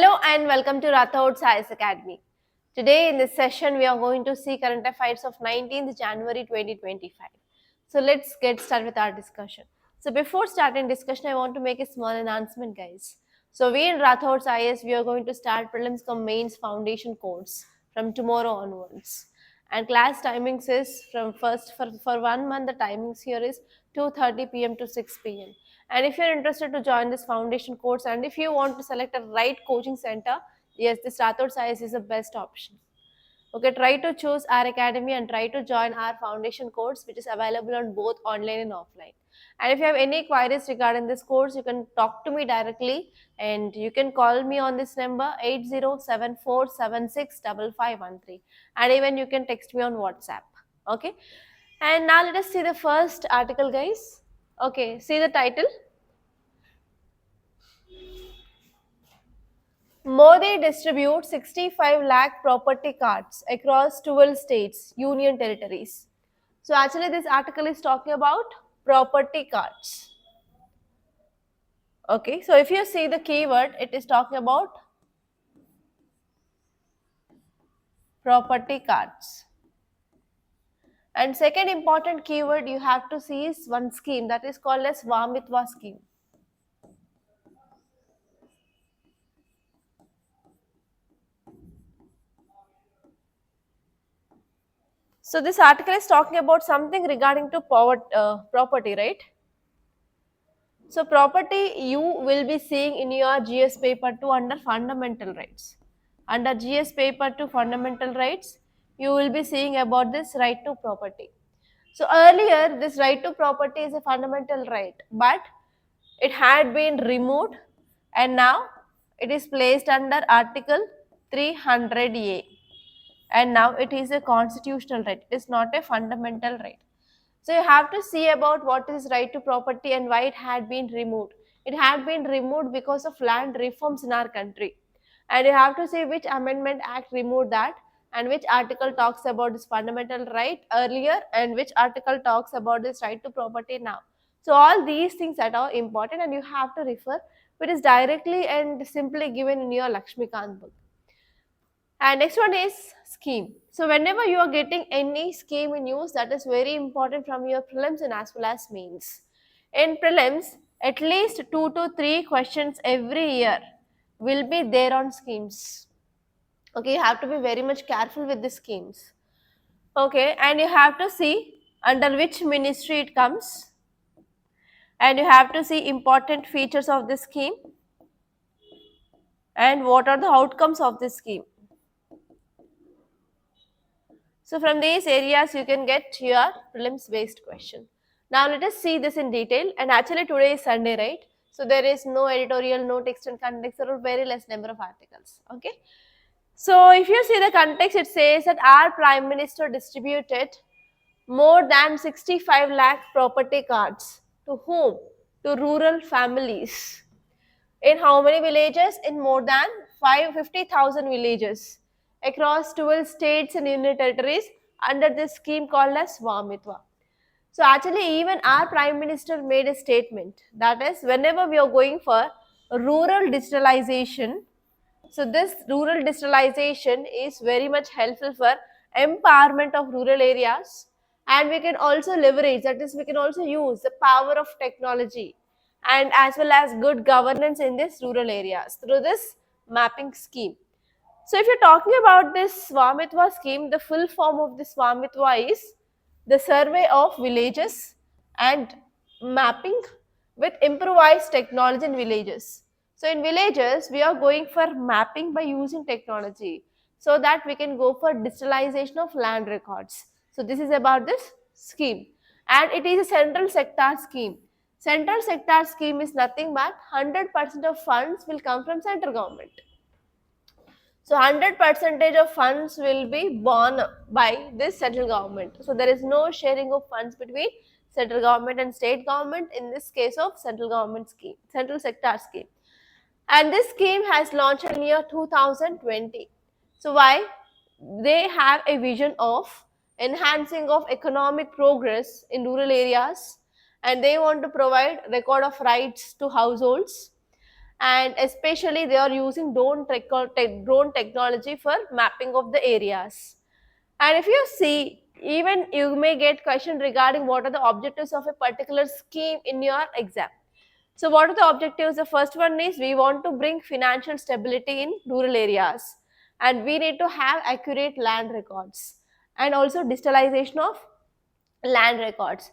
Hello and welcome to Rathod Science Academy. Today in this session we are going to see current affairs of 19th January 2025. So let's get started with our discussion. So before starting discussion I want to make a small announcement guys. So we in Rathod Science we are going to start prelims cum mains foundation course from tomorrow onwards. And class timings is from first for 1 month the timings here is 2:30 p.m. to 6 p.m. And if you're interested to join this foundation course and if you want to select a right coaching center, yes, this Rathod Science is the best option. Okay, try to choose our academy and try to join our foundation course which is available on both online and offline. And if you have any queries regarding this course, you can talk to me directly and you can call me on this number 8074765513 and even you can text me on WhatsApp. Okay, and now let us see the first article guys. Okay, see the title. Modi distributes 65 lakh property cards across 12 states, union territories. So actually this article is talking about property cards. Okay, so if you see the keyword, it is talking about property cards. And second important keyword you have to see is one scheme that is called as Swamitva scheme. So this article is talking about something regarding to property, right? So property you will be seeing in your GS paper 2 under fundamental rights. Under GS paper 2 fundamental rights, you will be seeing about this right to property. So earlier this right to property is a fundamental right, but it had been removed and now it is placed under article 300A and now it is a constitutional right. It is not a fundamental right. So you have to see about what is right to property and why it had been removed. It had been removed because of land reforms in our country. And you have to see which amendment act removed that and which article talks about this fundamental right earlier and which article talks about this right to property now. So all these things that are important and you have to refer, it is directly and simply given in your Lakshmikant book. And next one is scheme. So whenever you are getting any scheme in news, that is very important from your prelims and as well as mains. In prelims, at least 2 to 3 questions every year will be there on schemes. Okay, you have to be very much careful with the schemes. Okay, and you have to see under which ministry it comes. And you have to see important features of the scheme and what are the outcomes of this scheme. So from these areas you can get your prelims based question. Now let us see this in detail, and actually today is Sunday, right? So there is no editorial, no text and context, there are very less number of articles. Okay. So if you see the context, it says that our Prime Minister distributed more than 65 lakh property cards. To whom? To rural families. In how many villages? In more than 50,000 villages across 12 states and union territories under this scheme called as Swamitva. So actually even our Prime Minister made a statement, that is whenever we are going for rural digitalization, so this rural digitalization is very much helpful for empowerment of rural areas, and we can also leverage, that is we can also use the power of technology and as well as good governance in these rural areas through this mapping scheme. So if you're talking about this Swamitva scheme, the full form of this Swamitva is the survey of villages and mapping with improvised technology in villages. So in villages, we are going for mapping by using technology so that we can go for digitalization of land records. So this is about this scheme, and it is a central sector scheme. Central sector scheme is nothing but 100% of funds will come from central government. So 100% of funds will be borne by this central government. So there is no sharing of funds between central government and state government in this case of central government scheme, central sector scheme. And this scheme has launched in year 2020. So why? They have a vision of enhancing of economic progress in rural areas, and they want to provide record of rights to households, and especially they are using drone technology for mapping of the areas. And if you see, even you may get question regarding what are the objectives of a particular scheme in your exam. So what are the objectives? The first one is we want to bring financial stability in rural areas, and we need to have accurate land records and also digitalization of land records.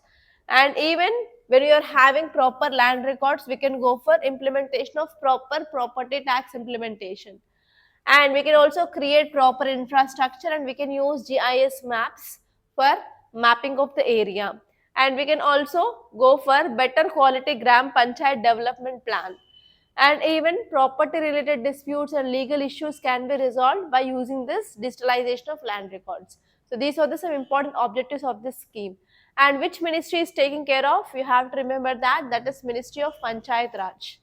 And even when you are having proper land records, we can go for implementation of proper property tax implementation, and we can also create proper infrastructure, and we can use GIS maps for mapping of the area, and we can also go for better quality gram panchayat development plan. And even property related disputes and legal issues can be resolved by using this digitalization of land records. So these are the some important objectives of this scheme. And which ministry is taking care of? You have to remember that that is Ministry of Panchayat Raj.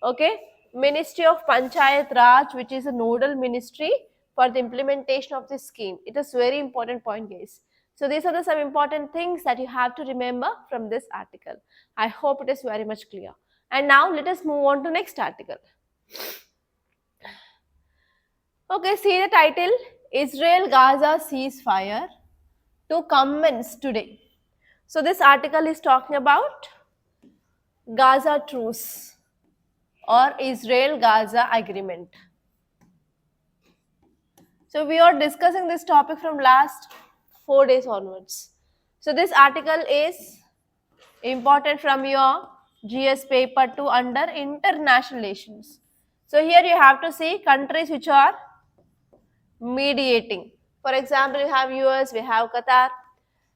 Okay, Ministry of Panchayat Raj, which is a nodal ministry for the implementation of this scheme. It is very important point, guys. So these are the some important things that you have to remember from this article. I hope it is very much clear. And now let us move on to next article. Okay, see the title, Israel-Gaza ceasefire to commence today. So this article is talking about Gaza truce or Israel-Gaza agreement. So we are discussing this topic from last 4 days onwards. So this article is important from your GS paper 2 under international relations. So here you have to see countries which are mediating. For example, you have US, we have Qatar,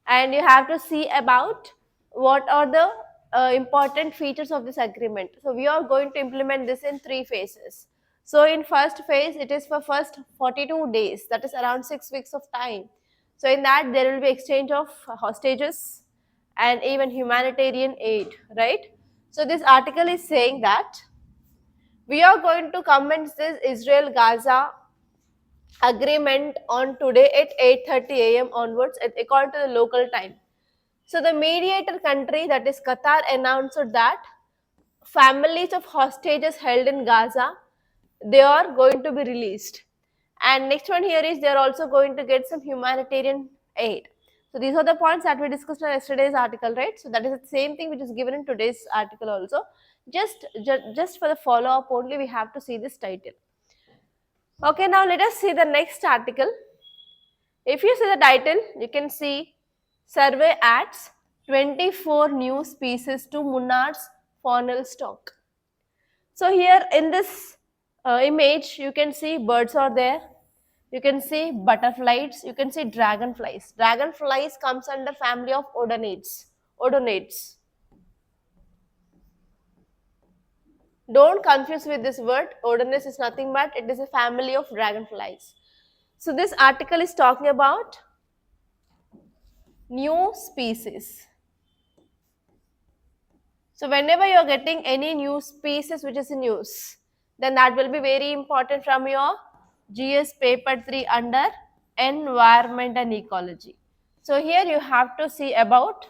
and you have to see about what are the important features of this agreement. So we are going to implement this in 3 phases. So in first phase, it is for first 42 days, that is around 6 weeks of time. So in that there will be exchange of hostages and even humanitarian aid, right? So this article is saying that we are going to commence this Israel-Gaza agreement on today at 8:30 a.m. onwards according to the local time. So the mediator country, that is Qatar, announced that families of hostages held in Gaza, they are going to be released. And next one here is they are also going to get some humanitarian aid. So these are the points that we discussed in yesterday's article, right? So that is the same thing which is given in today's article also. Just for the follow up only, we have to see this title. Okay, now let us see the next article. If you see the title, you can see survey adds 24 new species to Munar's faunal stock. So here in this image, you can see birds are there. You can see butterflies. You can see dragonflies. Dragonflies comes under family of odoneids. Odoneids. Don't confuse with this word. Odoneids is nothing but it is a family of dragonflies. So this article is talking about new species. So whenever you are getting any new species which is in use, then that will be very important from your GS paper 3 under environment and ecology. So here you have to see about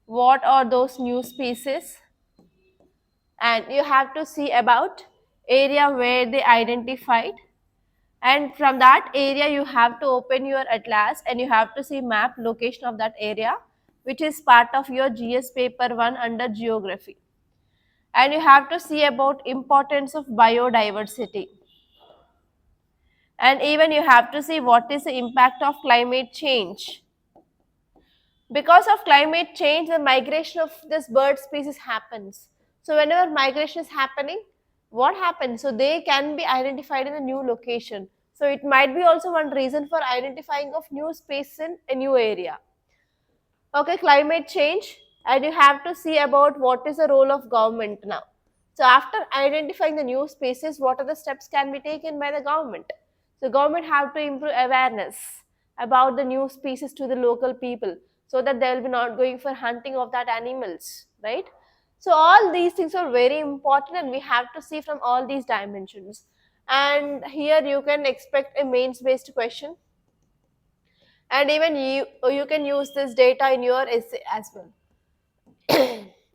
what are those new species, and you have to see about area where they identified, and from that area you have to open your atlas and you have to see map location of that area, which is part of your GS paper 1 under geography. And you have to see about importance of biodiversity, and even you have to see what is the impact of climate change. Because of climate change, the migration of this bird species happens. So whenever migration is happening, what happens? So they can be identified in a new location. So it might be also one reason for identifying of new space in a new area. Okay, climate change, and you have to see about what is the role of government now. So after identifying the new species, what are the steps can be taken by the government? So government have to improve awareness about the new species to the local people so that they will be not going for hunting of that animals, right? So all these things are very important and we have to see from all these dimensions. And here you can expect a mains based question, and even you can use this data in your essay as well.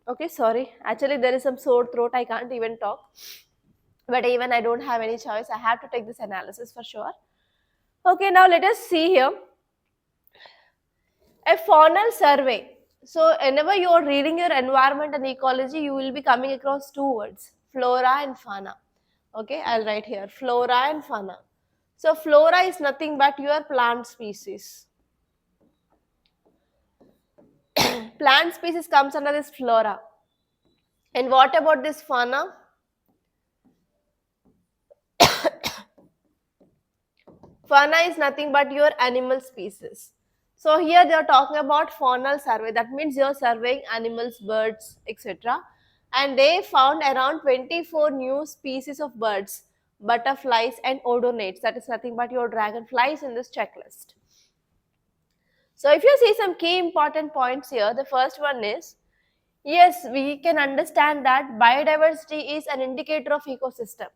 Okay, sorry, actually there is some sore throat, I can't even talk. but even I don't have any choice. I have to take this analysis for sure. Okay, now let us see here a faunal survey. So whenever you are reading your environment and ecology, you will be coming across two words, flora and fauna. Okay, I'll write here flora and fauna. So flora is nothing but your plant species. Plant species comes under this flora. And what about this fauna? Fauna is nothing but your animal species. So here they are talking about faunal survey. That means you are surveying animals, birds, etc. And they found around 24 new species of birds, butterflies and odonates. That is nothing but your dragonflies in this checklist. So if you see some key important points here, the first one is, yes, we can understand that biodiversity is an indicator of ecosystem.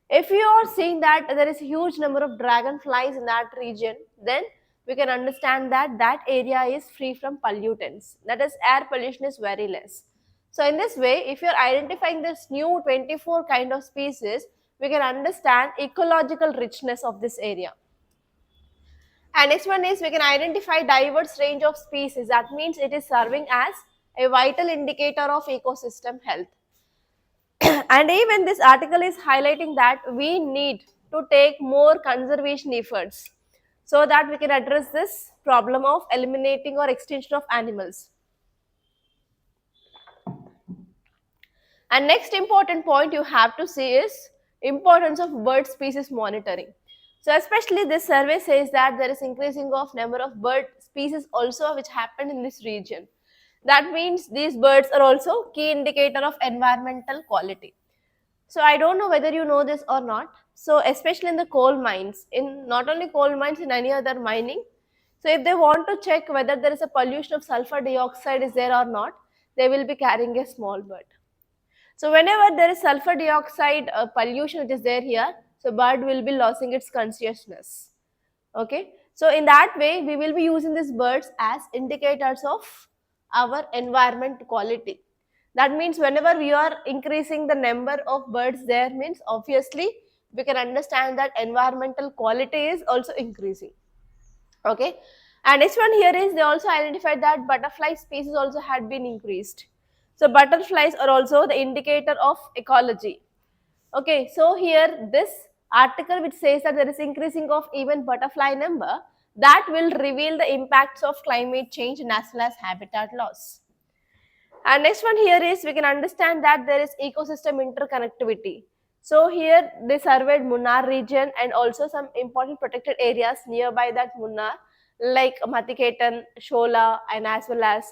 If you are seeing that there is a huge number of dragonflies in that region, then we can understand that that area is free from pollutants. That is, air pollution is very less. So in this way, if you are identifying this new 24 kind of species, we can understand ecological richness of this area. And next one is we can identify diverse range of species. That means it is serving as a vital indicator of ecosystem health. And even this article is highlighting that we need to take more conservation efforts so that we can address this problem of eliminating or extinction of animals. And next important point you have to see is importance of bird species monitoring. So especially this survey says that there is increasing of number of bird species also which happened in this region. That means these birds are also key indicator of environmental quality. So I don't know whether you know this or not. So especially in the coal mines, in not only coal mines, in any other mining. So if they want to check whether there is a pollution of sulfur dioxide is there or not, they will be carrying a small bird. So whenever there is sulfur dioxide pollution which is there here, so bird will be losing its consciousness. Okay. So in that way, we will be using these birds as indicators of our environment quality. That means whenever we are increasing the number of birds there means obviously we can understand that environmental quality is also increasing. Okay. And next one here is they also identified that butterfly species also had been increased. So butterflies are also the indicator of ecology. Okay, so here this article which says that there is increasing of even butterfly number, that will reveal the impacts of climate change and as well as habitat loss. And next one here is we can understand that there is ecosystem interconnectivity. So here they surveyed Munnar region and also some important protected areas nearby that Munnar like Mathiketan, Shola and as well as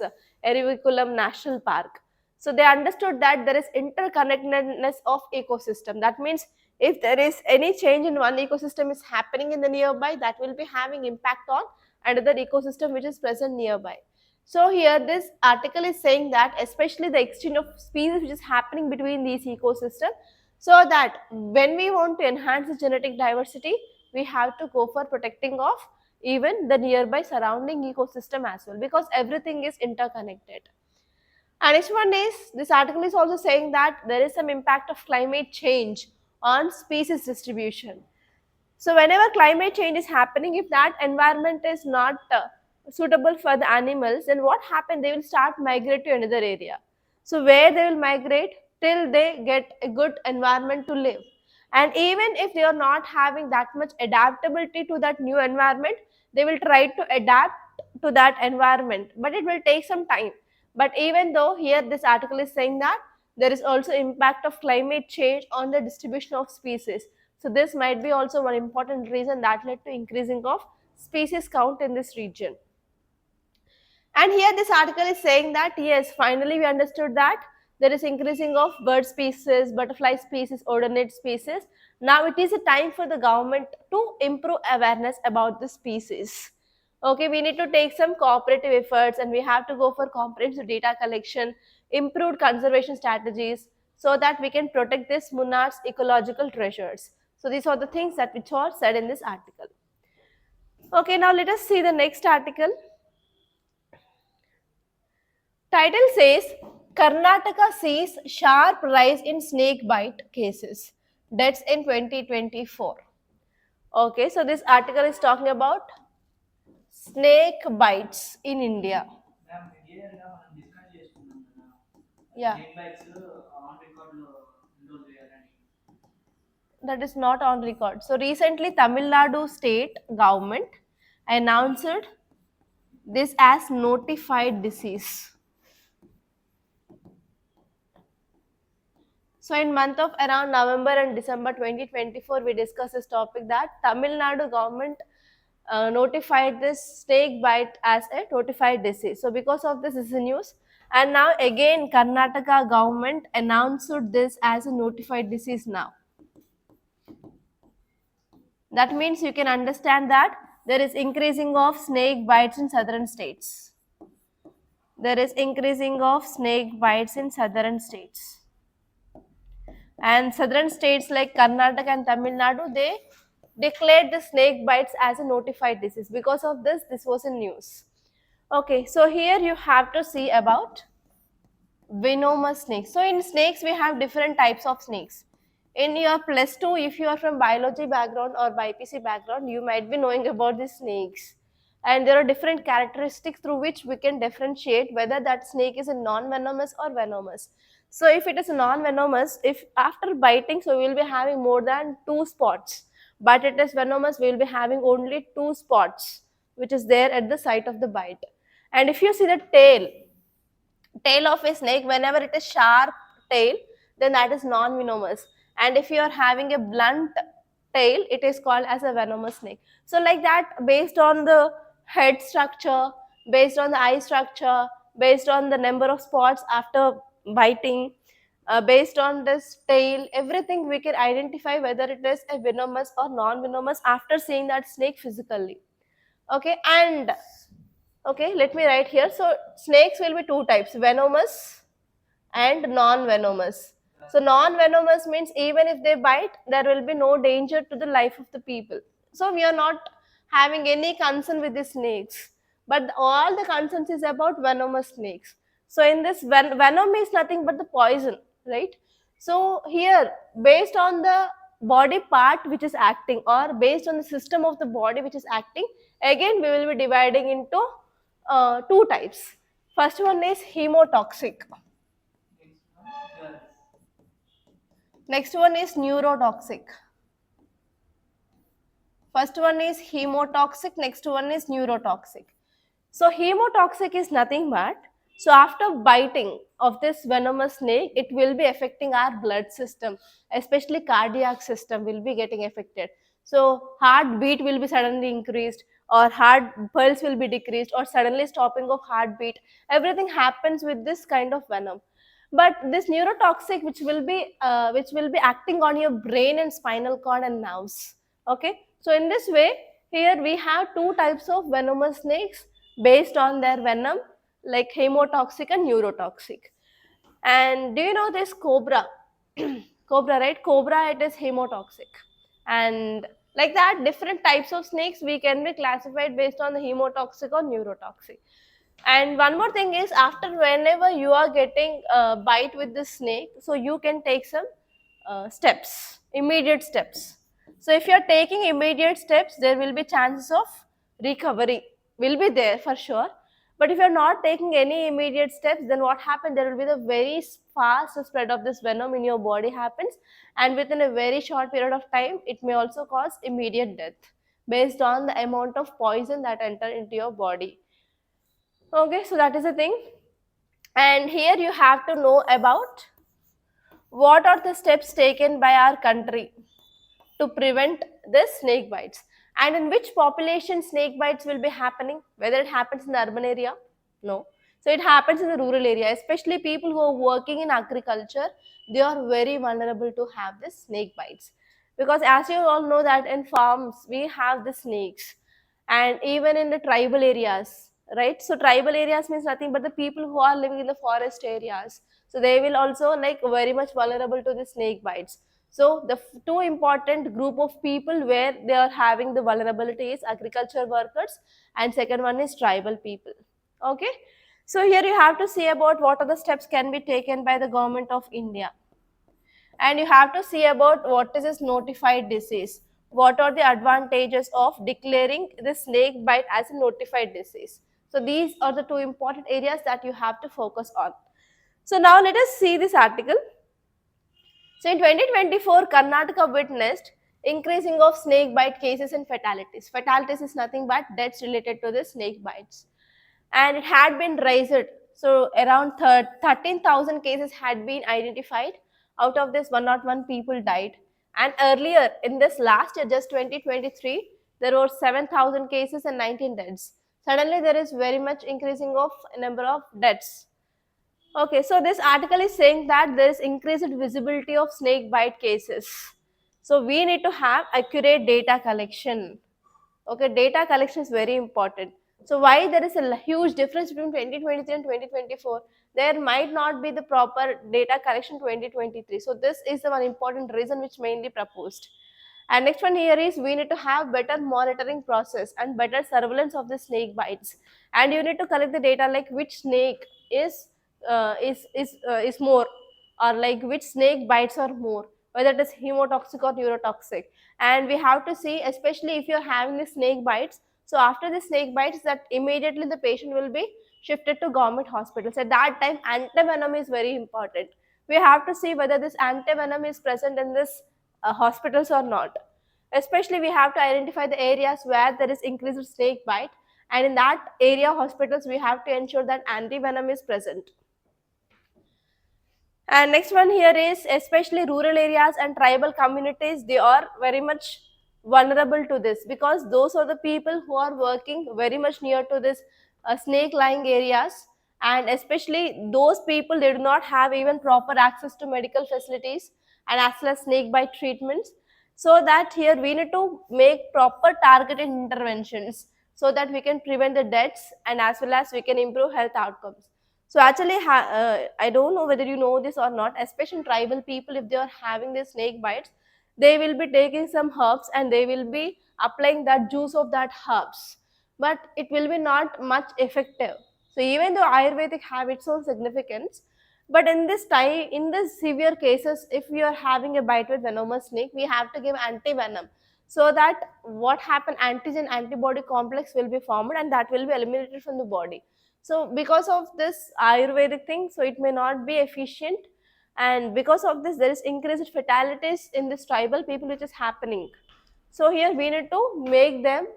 Erivikulam National Park. So they understood that there is interconnectedness of ecosystem. That means if there is any change in one ecosystem is happening in the nearby, that will be having impact on another ecosystem which is present nearby. So here this article is saying that especially the exchange of species which is happening between these ecosystems, so that when we want to enhance the genetic diversity, we have to go for protecting of even the nearby surrounding ecosystem as well, because everything is interconnected. And next one is this article is also saying that there is some impact of climate change on species distribution. So whenever climate change is happening, if that environment is not suitable for the animals, then what happens? They will start migrate to another area. So where they will migrate till they get a good environment to live. And even if they are not having that much adaptability to that new environment, they will try to adapt to that environment, but it will take some time. But even though here this article is saying that there is also impact of climate change on the distribution of species. So this might be also one important reason that led to increasing of species count in this region. And here this article is saying that yes, finally we understood that there is increasing of bird species, butterfly species, odonate species. Now it is a time for the government to improve awareness about the species. Okay, we need to take some cooperative efforts and we have to go for comprehensive data collection, improved conservation strategies so that we can protect this Munnar's ecological treasures. So these are the things that which are said in this article. Okay, now let us see the next article. Title says Karnataka sees sharp rise in snake bite cases. deaths in 2024. Okay, so this article is talking about snake bites in India. Yeah. That is not on record. So recently, Tamil Nadu state government announced this as notified disease. So in month of around November and December 2024, we discussed this topic that Tamil Nadu government notified this snake bite as a notified disease. So because of this is the news. And now again, Karnataka government announced this as a notified disease now. That means you can understand that there is increasing of snake bites in southern states. There is increasing of snake bites in southern states. And southern states like Karnataka and Tamil Nadu, they declared the snake bites as a notified disease. Because of this was in news. Okay, so here you have to see about venomous snakes. So in snakes, we have different types of snakes. In your plus 2, if you are from biology background or BPC background, you might be knowing about the snakes. And there are different characteristics through which we can differentiate whether that snake is a non-venomous or venomous. So if it is non-venomous, if after biting, so we will be having more than 2 spots. But it is venomous, we will be having only 2 spots, which is there at the site of the bite. And if you see the tail of a snake, whenever it is sharp tail, then that is non-venomous. And if you are having a blunt tail, it is called as a venomous snake. So like that, based on the head structure, based on the eye structure, based on the number of spots after biting, based on this tail, everything we can identify whether it is a venomous or non-venomous after seeing that snake physically. Okay, and okay, let me write here. So snakes will be 2 types, venomous and non-venomous. So non-venomous means even if they bite, there will be no danger to the life of the people. So we are not having any concern with the snakes, but all the concerns is about venomous snakes. So in this, venom is nothing but the poison, right? So here, based on the body part which is acting, or based on the system of the body which is acting, again we will be dividing into 2 types. First one is hemotoxic. Next one is neurotoxic. First one is hemotoxic, next one is neurotoxic. So hemotoxic is nothing but, so after biting of this venomous snake, it will be affecting our blood system, especially cardiac system will be getting affected. So heartbeat will be suddenly increased, or heart pulse will be decreased, or suddenly stopping of heartbeat. Everything happens with this kind of venom. But this neurotoxic, which will be acting on your brain and spinal cord and nerves. Okay, so in this way, here we have 2 types of venomous snakes based on their venom, like hemotoxic and neurotoxic. And do you know this cobra? Cobra, right? Cobra, it is hemotoxic. And like that, different types of snakes we can be classified based on the hemotoxic or neurotoxic. And one more thing is, after whenever you are getting a bite with the snake, so you can take some steps, immediate steps. So if you are taking immediate steps, there will be chances of recovery will be there for sure. But if you are not taking any immediate steps, then what happens? There will be the very fast spread of this venom in your body happens, and within a very short period of time, it may also cause immediate death based on the amount of poison that enter into your body. Okay, so that is the thing. And here you have to know about what are the steps taken by our country to prevent the snake bites, and in which population snake bites will be happening, whether it happens in the urban area. No, so it happens in the rural area, especially people who are working in agriculture. They are very vulnerable to have this snake bites, because as you all know that in farms we have the snakes, and even in the tribal areas, right? So tribal areas means nothing but the people who are living in the forest areas, so they will also like very much vulnerable to the snake bites. So the 2 important group of people where they are having the vulnerability is agriculture workers, and second one is tribal people. Okay, so here you have to see about what are the steps can be taken by the government of India. And you have to see about what is this notified disease. What are the advantages of declaring the snake bite as a notified disease? So these are the two important areas that you have to focus on. So now let us see this article. So in 2024, Karnataka witnessed increasing of snake bite cases and fatalities. Fatalities is nothing but deaths related to the snake bites. And it had been raised. So around 13,000 cases had been identified. Out of this, 101 people died. And earlier in this last year, just 2023, there were 7,000 cases and 19 deaths. Suddenly, there is very much increasing of number of deaths. Okay, so this article is saying that there is increased visibility of snake bite cases. So we need to have accurate data collection. Okay, data collection is very important. So why there is a huge difference between 2023 and 2024? There might not be the proper data collection 2023. So this is the one important reason which mainly proposed. And next one here is we need to have better monitoring process and better surveillance of the snake bites. And you need to collect the data like which snake is more, or like which snake bites are more, whether it is hemotoxic or neurotoxic. And we have to see, especially if you're having the snake bites, so after the snake bites, that immediately the patient will be shifted to government hospitals. At that time, antivenom is very important. We have to see whether this antivenom is present in this hospitals or not. Especially we have to identify the areas where there is increased snake bite, and in that area hospitals we have to ensure that antivenom is present. And next one here is especially rural areas and tribal communities, they are very much vulnerable to this, because those are the people who are working very much near to this snake lying areas. And especially those people, they do not have even proper access to medical facilities and as well as snake bite treatments. So that here we need to make proper targeted interventions so that we can prevent the deaths and as well as we can improve health outcomes. So actually, I don't know whether you know this or not, especially tribal people, if they are having the snake bites, they will be taking some herbs and they will be applying that juice of that herbs. But it will be not much effective. So even though Ayurvedic have its own significance, but in this time, in this severe cases, if we are having a bite with venomous snake, we have to give anti-venom. So that what happen, antigen antibody complex will be formed and that will be eliminated from the body. So because of this Ayurvedic thing, so it may not be efficient, and because of this there is increased fatalities in this tribal people which is happening. So here we need to make them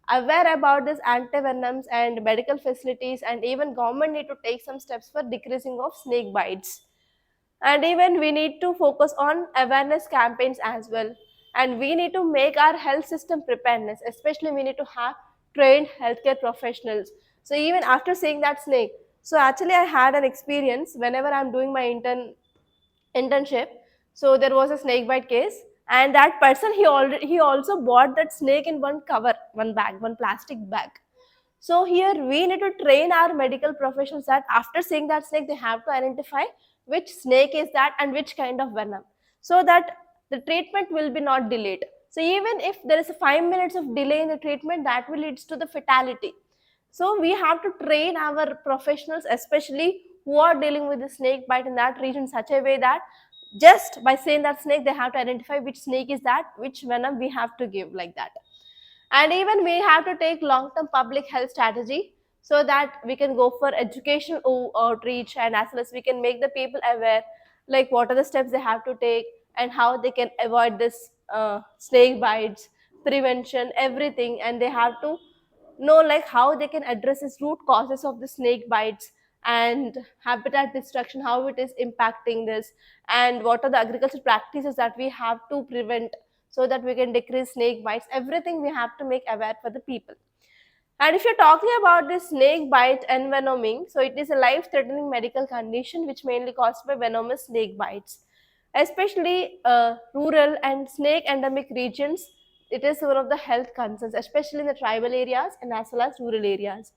aware about this antivenoms and medical facilities, and even government need to take some steps for decreasing of snake bites. And even we need to focus on awareness campaigns as well, and we need to make our health system preparedness, especially we need to have trained healthcare professionals. So even after seeing that snake, so actually I had an experience whenever I'm doing my internship. So there was a snake bite case, and that person, he also bought that snake in one cover, one bag, one plastic bag. So here we need to train our medical professionals that after seeing that snake, they have to identify which snake is that and which kind of venom, so that the treatment will be not delayed. So even if there is a 5 minutes of delay in the treatment, that will leads to the fatality. So we have to train our professionals, especially who are dealing with the snake bite in that region, such a way that just by saying that snake, they have to identify which snake is that, which venom we have to give, like that. And even we have to take long term public health strategy, so that we can go for education outreach, and as well as we can make the people aware like what are the steps they have to take and how they can avoid this snake bites, prevention, everything. And they have to know like how they can address this root causes of the snake bites and habitat destruction, how it is impacting this, and what are the agricultural practices that we have to prevent so that we can decrease snake bites. Everything we have to make aware for the people. And if you're talking about this snake bite envenoming, so it is a life-threatening medical condition which mainly caused by venomous snake bites, especially rural and snake endemic regions. It is one of the health concerns, especially in the tribal areas and as well as rural areas.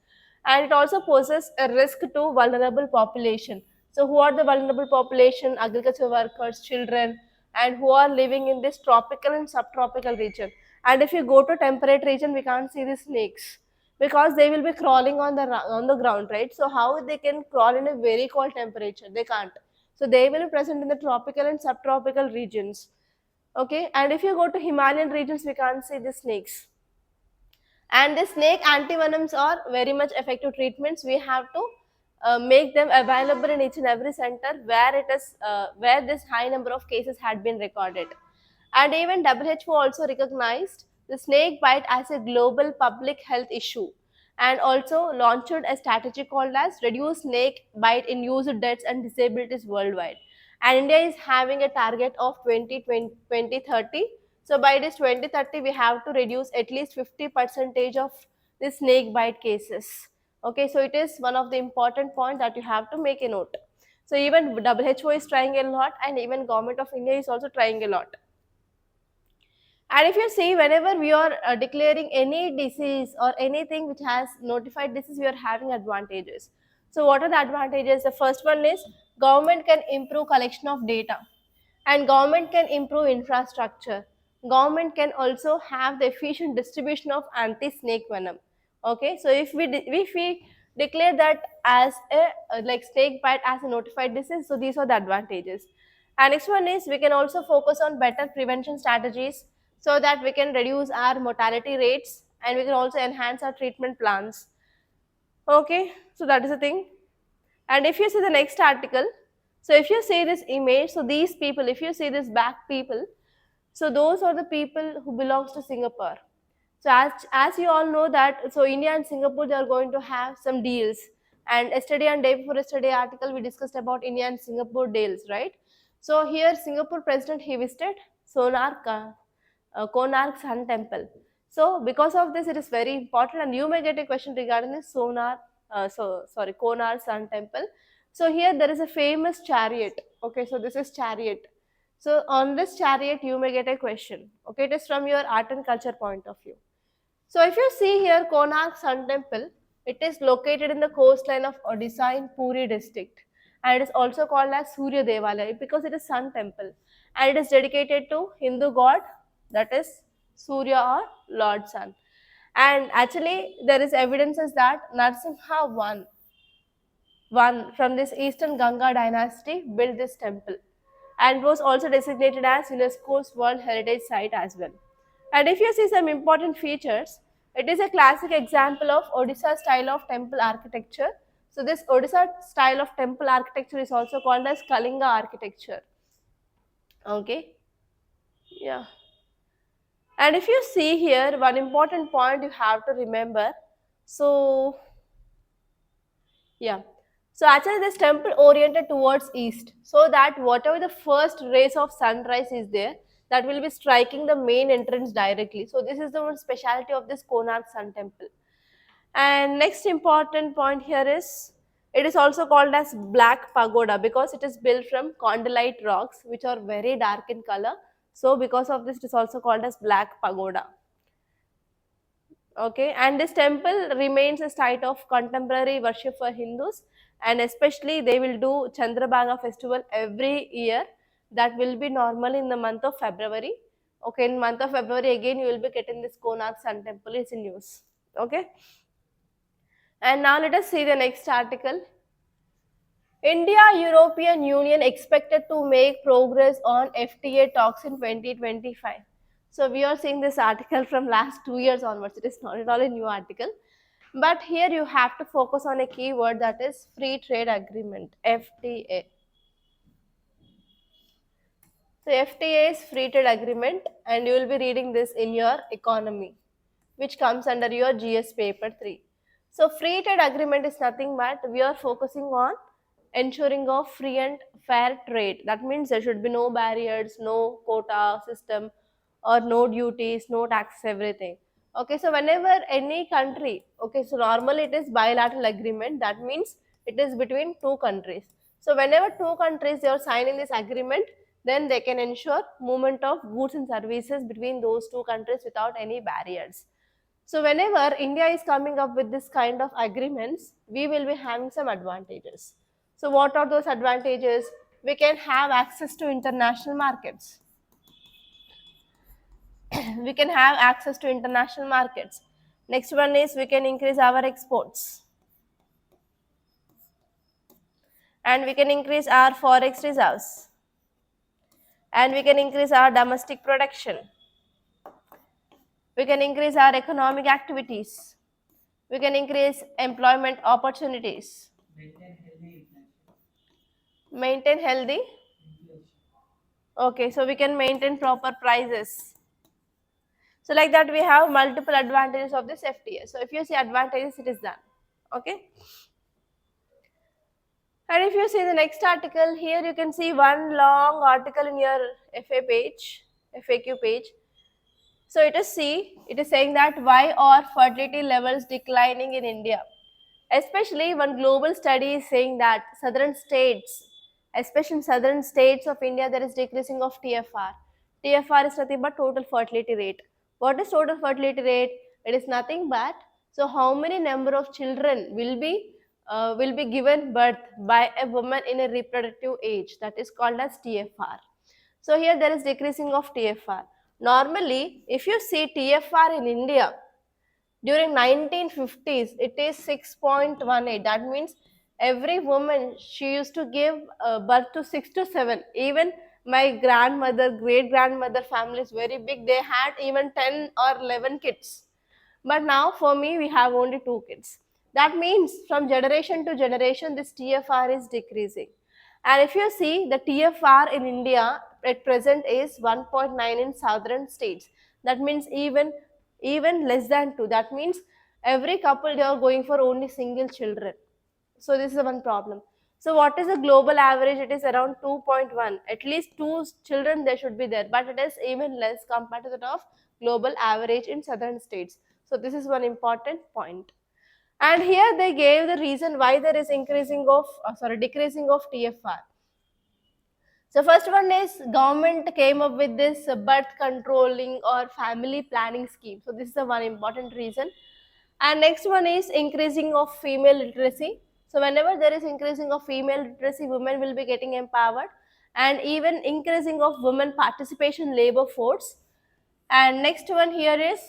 And it also poses a risk to vulnerable population. So who are the vulnerable population? Agriculture workers, children, and who are living in this tropical and subtropical region. And if you go to temperate region, we can't see the snakes because they will be crawling on the ground, right? So how they can crawl in a very cold temperature? They can't. So they will be present in the tropical and subtropical regions. Okay, and if you go to Himalayan regions, we can't see the snakes. And the snake antivenoms are very much effective treatments. We have to make them available in each and every center where it is where this high number of cases had been recorded. And even WHO also recognized the snake bite as a global public health issue, and also launched a strategy called as reduce snake bite induced deaths and disabilities worldwide. And India is having a target of 2030. So by this 2030, we have to reduce at least 50 percentage of the snake bite cases. Okay, so it is one of the important point that you have to make a note. So even WHO is trying a lot, and even government of India is also trying a lot. And if you see, whenever we are declaring any disease or anything which has notified disease, we are having advantages. So what are the advantages? The first one is government can improve collection of data, and government can improve infrastructure. Government can also have the efficient distribution of anti-snake venom. Okay, so if we declare that as a like snake bite as a notified disease, so these are the advantages. And next one is we can also focus on better prevention strategies so that we can reduce our mortality rates, and we can also enhance our treatment plans. Okay, so that is the thing. And if you see the next article, so if you see this image, so these people, if you see this back people, so those are the people who belongs to Singapore. So as you all know that, so India and Singapore, they are going to have some deals. And yesterday and day before yesterday article, we discussed about India and Singapore deals, right? So here Singapore president, he visited Konark Sun Temple. So because of this, it is very important, and you may get a question regarding this Konark Sun Temple. So here there is a famous chariot. Okay, so this is chariot. So on this chariot, you may get a question. Okay, it is from your art and culture point of view. So if you see here Konark Sun Temple, it is located in the coastline of Odisha in Puri district, and it is also called as Surya Devalaya because it is Sun Temple, and it is dedicated to Hindu god, that is Surya or Lord Sun. And actually there is evidences that Narsimha one from this Eastern Ganga dynasty built this temple, and was also designated as UNESCO's World Heritage Site as well. And if you see some important features, it is a classic example of Odisha style of temple architecture. So this Odisha style of temple architecture is also called as Kalinga architecture. Okay, yeah. And if you see here, one important point you have to remember. So yeah. So actually this temple oriented towards east, so that whatever the first rays of sunrise is there, that will be striking the main entrance directly. So this is the one specialty of this Konark Sun Temple. And next important point here is it is also called as Black Pagoda because it is built from condylite rocks which are very dark in color. So because of this, it is also called as Black Pagoda. Okay, and this temple remains a site of contemporary worship for Hindus, and especially they will do Chandrabhaga festival every year. That will be normal in the month of February. Okay, in month of February again you will be getting this Konark Sun Temple is in use. Okay, and now let us see the next article. India European Union expected to make progress on FTA talks in 2025. So we are seeing this article from last 2 years onwards. It is not at all a new article. But here you have to focus on a key word, that is free trade agreement, FTA. So FTA is free trade agreement, and you will be reading this in your economy, which comes under your GS paper 3. So free trade agreement is nothing but we are focusing on ensuring of free and fair trade. That means there should be no barriers, no quota system, or no duties, no taxes, everything. Okay, so whenever any country, okay, so normally it is bilateral agreement. That means it is between two countries. So whenever two countries they are signing this agreement, then they can ensure movement of goods and services between those two countries without any barriers. So whenever India is coming up with this kind of agreements, we will be having some advantages. So what are those advantages? We can have access to international markets. We can have access to international markets. Next one is we can increase our exports. and we can increase our forex reserves, and we can increase our domestic production, we can increase our economic activities, we can increase employment opportunities, maintain healthy, okay, so we can maintain proper prices. So like that we have multiple advantages of this FTA. So if you see advantages, it is done. Okay. And if you see the next article, here you can see one long article in your FAQ page. So it is it is saying that why are fertility levels declining in India? Especially one global study is saying that southern states, especially in southern states of India, there is decreasing of TFR. TFR is nothing but total fertility rate. What is total fertility rate? It is nothing but, so how many number of children will be given birth by a woman in a reproductive age, that is called as TFR. So here there is decreasing of TFR. Normally, if you see TFR in India, during 1950s, it is 6.18. That means every woman, she used to give birth to 6 to 7. Even my grandmother, great grandmother family is very big. They had even 10 or 11 kids. But now for me, we have only 2 kids. That means from generation to generation, this TFR is decreasing. And if you see the TFR in India at present is 1.9 in southern states. That means even less than 2. That means every couple they are going for only single children. So this is one problem. So what is the global average? It is around 2.1. At least 2 children there should be there, but it is even less compared to that of global average in southern states. So this is one important point. And here they gave the reason why there is decreasing of TFR. So first one is government came up with this birth controlling or family planning scheme. So this is the one important reason. And next one is increasing of female literacy. So whenever there is increasing of female literacy, women will be getting empowered, and even increasing of women participation labor force. And next one here is,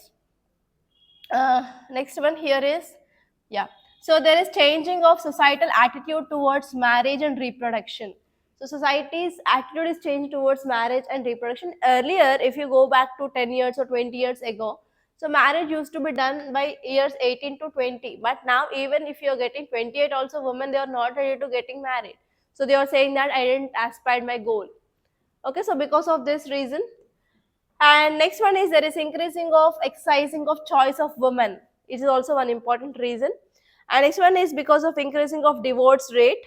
yeah, so there is changing of societal attitude towards marriage and reproduction. So society's attitude is changed towards marriage and reproduction. Earlier, if you go back to 10 years or 20 years ago, so marriage used to be done by years 18 to 20, but now even if you're getting 28 also, women, they are not ready to getting married. So they are saying that I didn't aspire my goal. Okay, so because of this reason. And next one is there is increasing of exercising of choice of women. It is also one important reason. And next one is because of increasing of divorce rate.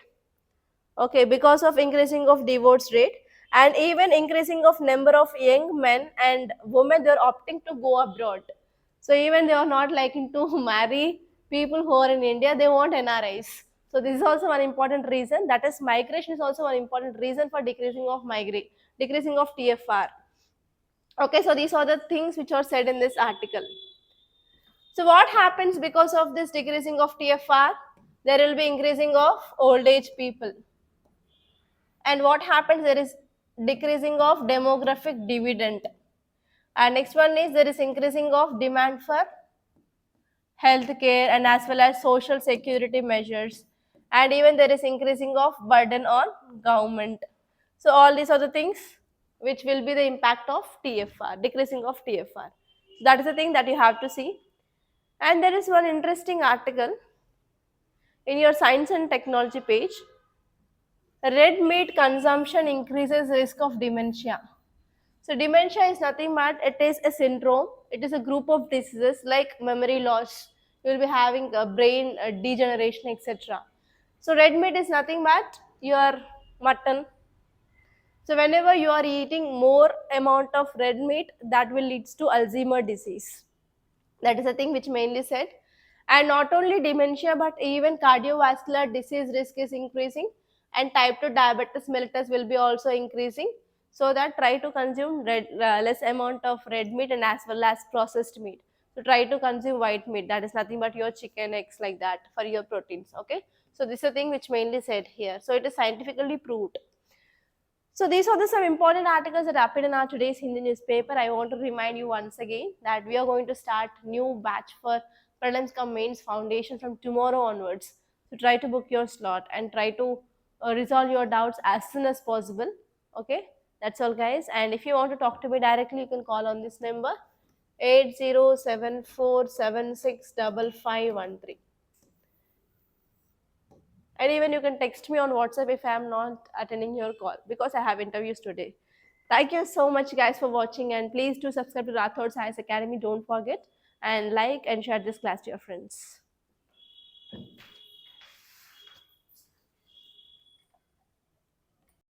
Okay, because of increasing of divorce rate, and even increasing of number of young men and women, they are opting to go abroad. So even they are not liking to marry people who are in India, they want NRIs. So this is also one important reason. That is migration is also one important reason for decreasing of TFR. Okay, so these are the things which are said in this article. So what happens because of this decreasing of TFR? There will be increasing of old age people. And what happens? There is decreasing of demographic dividend. And next one is there is increasing of demand for healthcare and as well as social security measures. And even there is increasing of burden on government. So all these are the things which will be the impact of TFR, decreasing of TFR. That is the thing that you have to see. And there is one interesting article in your science and technology page. Red meat consumption increases risk of dementia. So dementia is nothing but it is a syndrome. It is a group of diseases like memory loss. You will be having a brain degeneration, etc. So red meat is nothing but your mutton. So whenever you are eating more amount of red meat, that will leads to Alzheimer disease. That is the thing which mainly said. And not only dementia, but even cardiovascular disease risk is increasing, and type 2 diabetes mellitus will be also increasing. So that try to consume less amount of red meat and as well as processed meat. So try to consume white meat, that is nothing but your chicken, eggs, like that, for your proteins. Okay, so this is the thing which mainly said here. So it is scientifically proved. So these are some important articles that appeared in our today's Hindi newspaper. I want to remind you once again that we are going to start new batch for prelims cum mains foundation from tomorrow onwards. So try to book your slot and try to resolve your doubts as soon as possible. Okay, that's all, guys. And if you want to talk to me directly, you can call on this number 8074765513. And even you can text me on WhatsApp if I am not attending your call, because I have interviews today. Thank you so much, guys, for watching, and please do subscribe to Rathod Science Academy. Don't forget, and like and share this class to your friends.